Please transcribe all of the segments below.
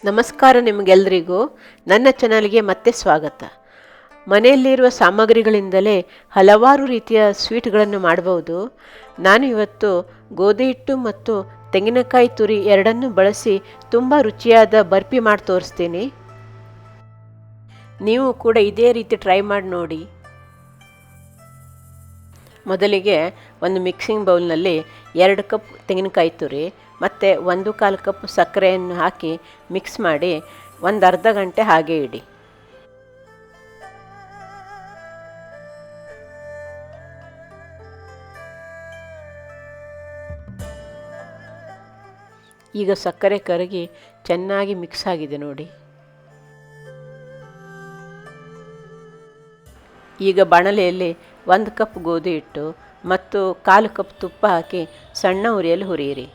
ನಮಸ್ಕಾರ ನಿಮಗೆಲ್ಲರಿಗೂ ನನ್ನ ಚಾನಲ್ಗೆ ಮತ್ತೆ ಸ್ವಾಗತ. ಮನೆಯಲ್ಲಿರುವ ಸಾಮಗ್ರಿಗಳಿಂದಲೇ ಹಲವಾರು ರೀತಿಯ ಸ್ವೀಟ್ಗಳನ್ನು ಮಾಡಬಹುದು. ನಾನು ಇವತ್ತು ಗೋಧಿ ಹಿಟ್ಟು ಮತ್ತು ತೆಂಗಿನಕಾಯಿ ತುರಿ ಎರಡನ್ನೂ ಬಳಸಿ ತುಂಬ ರುಚಿಯಾದ ಬರ್ಫಿ ಮಾಡಿ ತೋರಿಸ್ತೀನಿ. ನೀವು ಕೂಡ ಇದೇ ರೀತಿ ಟ್ರೈ ಮಾಡಿ ನೋಡಿ. ಮೊದಲಿಗೆ ಒಂದು ಮಿಕ್ಸಿಂಗ್ ಬೌಲ್ನಲ್ಲಿ 2 ಕಪ್ ತೆಂಗಿನಕಾಯಿ ತುರಿ ಮತ್ತು 1/4 ಕಪ್ ಸಕ್ಕರೆಯನ್ನು ಹಾಕಿ ಮಿಕ್ಸ್ ಮಾಡಿ ಒಂದು ಅರ್ಧ ಗಂಟೆ ಹಾಗೆ ಇಡಿ. ಈಗ ಸಕ್ಕರೆ ಕರಗಿ ಚೆನ್ನಾಗಿ ಮಿಕ್ಸ್ ಆಗಿದೆ ನೋಡಿ. ಈಗ ಬಾಣಲೆಯಲ್ಲಿ 1 ಕಪ್ ಗೋಧಿ ಹಿಟ್ಟು ಮತ್ತು 1/4 ಕಪ್ ತುಪ್ಪ ಹಾಕಿ ಸಣ್ಣ ಉರಿಯಲ್ಲಿ ಹುರಿಯಿರಿ.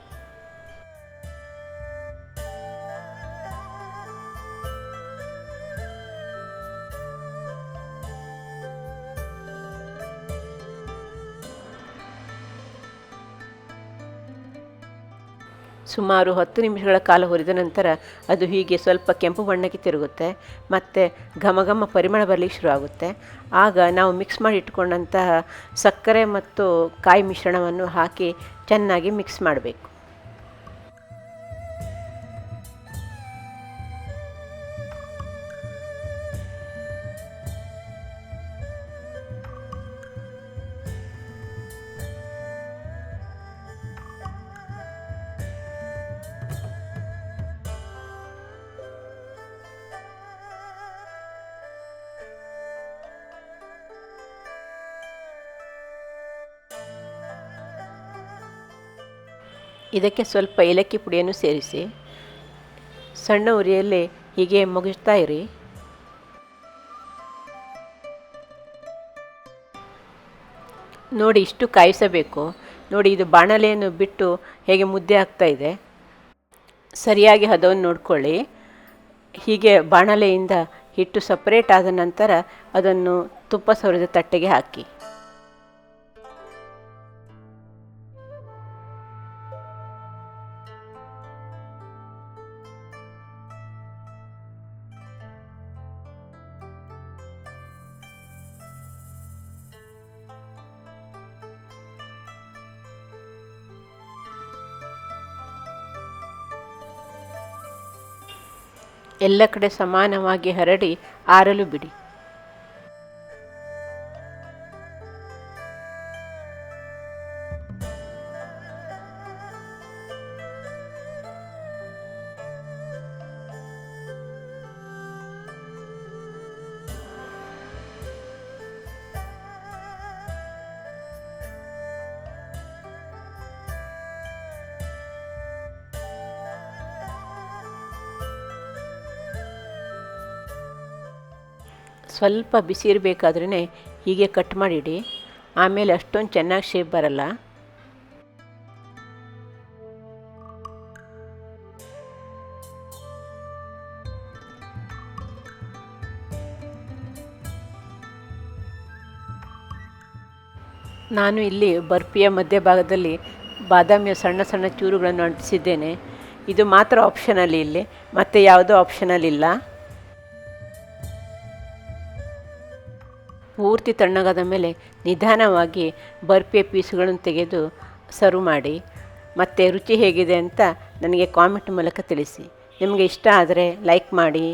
ಸುಮಾರು 10 ನಿಮಿಷಗಳ ಕಾಲ ಹುರಿದ ನಂತರ ಅದು ಹೀಗೆ ಸ್ವಲ್ಪ ಕೆಂಪು ಬಣ್ಣಕ್ಕೆ ತಿರುಗುತ್ತೆ ಮತ್ತು ಘಮ ಪರಿಮಳ ಬರಲಿಕ್ಕೆ ಶುರುವಾಗುತ್ತೆ. ಆಗ ನಾವು ಮಿಕ್ಸ್ ಮಾಡಿ ಇಟ್ಕೊಂಡಂತಹ ಸಕ್ಕರೆ ಮತ್ತು ಕಾಯಿ ಮಿಶ್ರಣವನ್ನು ಹಾಕಿ ಚೆನ್ನಾಗಿ ಮಿಕ್ಸ್ ಮಾಡಬೇಕು. ಇದಕ್ಕೆ ಸ್ವಲ್ಪ ಏಲಕ್ಕಿ ಪುಡಿಯನ್ನು ಸೇರಿಸಿ ಸಣ್ಣ ಉರಿಯಲ್ಲಿ ಹೀಗೆ ಮುಗಿಸ್ತಾ ಇರಿ. ನೋಡಿ, ಇಷ್ಟು ಕಾಯಿಸಬೇಕು. ನೋಡಿ, ಇದು ಬಾಣಲೆಯನ್ನು ಬಿಟ್ಟು ಹೇಗೆ ಮುದ್ದೆ ಆಗ್ತಾ ಇದೆ. ಸರಿಯಾಗಿ ಹದವನ್ನು ನೋಡ್ಕೊಳ್ಳಿ. ಹೀಗೆ ಬಾಣಲೆಯಿಂದ ಹಿಟ್ಟು ಸಪರೇಟ್ ಆದ ನಂತರ ಅದನ್ನು ತುಪ್ಪ ಸವರಿದ ತಟ್ಟೆಗೆ ಹಾಕಿ. ಎಲ್ಲ ಕಡೆ ಸಮಾನವಾಗಿ ಹರಡಿ ಆರಲು ಬಿಡಿ. ಸ್ವಲ್ಪ ಬಿಸಿ ಇರಬೇಕಾದ್ರೇ ಹೀಗೆ ಕಟ್ ಮಾಡಿಡಿ. ಆಮೇಲೆ ಅಷ್ಟೊಂದು ಚೆನ್ನಾಗಿ ಶೇಪ್ ಬರಲ್ಲ. ನಾನು ಇಲ್ಲಿ ಬರ್ಫಿಯ ಮಧ್ಯಭಾಗದಲ್ಲಿ ಬಾದಾಮಿಯ ಸಣ್ಣ ಸಣ್ಣ ಚೂರುಗಳನ್ನು ಅಂಟಿಸಿದ್ದೇನೆ. ಇದು ಮಾತ್ರ ಆಪ್ಷನಲ್, ಇಲ್ಲಿ ಮತ್ತು ಯಾವುದೋ ಆಪ್ಷನಲ್ ಇಲ್ಲ. ಪೂರ್ತಿ ತಣ್ಣಗಾದ ಮೇಲೆ ನಿಧಾನವಾಗಿ ಬರ್ಫಿಯ ಪೀಸುಗಳನ್ನು ತೆಗೆದು ಸರ್ವ್ ಮಾಡಿ. ಮತ್ತು ರುಚಿ ಹೇಗಿದೆ ಅಂತ ನನಗೆ ಕಾಮೆಂಟ್ ಮೂಲಕ ತಿಳಿಸಿ. ನಿಮಗೆ ಇಷ್ಟ ಆದರೆ ಲೈಕ್ ಮಾಡಿ,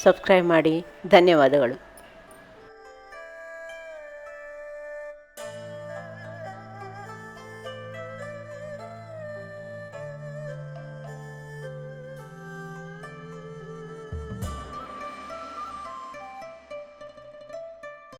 ಸಬ್ಸ್ಕ್ರೈಬ್ ಮಾಡಿ. ಧನ್ಯವಾದಗಳು.